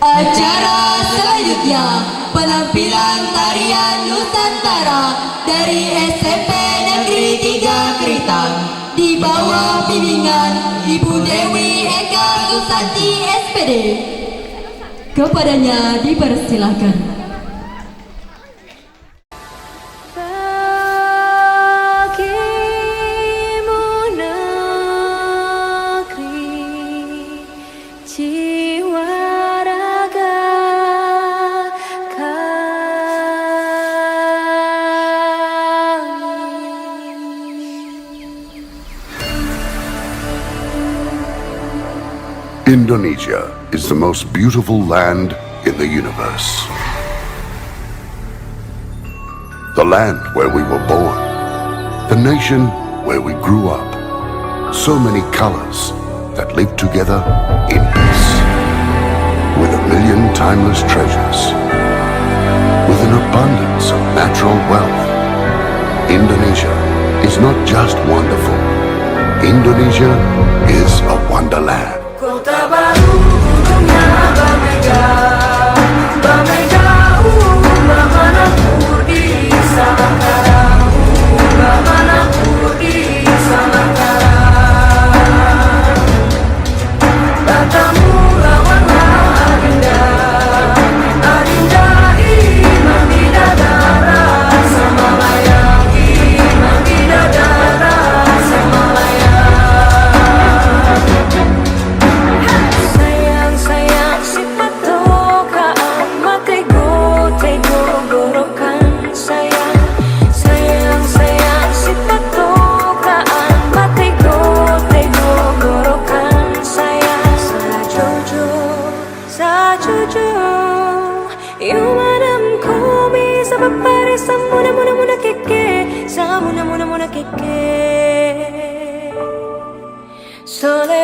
Acara selanjutnya penampilan tarian Nusantara dari SMP Negeri 3 Keritang di bawah bimbingan Ibu Dewi Eka Susanti SPD. Kepadanya dipersilahkan. Indonesia is the most beautiful land in the universe. The land where we were born. The nation where we grew up. So many colors that live together in peace. With a million timeless treasures. With an abundance of natural wealth. Indonesia is not just wonderful. Indonesia is a wonderland. Kota baru gunungnya Bamega, Bamega Mbak Manapur di Samangkara, Mbak Manapur di Samangkara. Katamu lawanlah Adinda, Adinda Imam Bidadara sama layang, Imam Bidadara sama layang. Sayang si patokaan matego tego gorokan sayang si patokaan matego tego gorokan sayang sajojo yumadam komi sabapare samuna muna keke samuna muna keke sole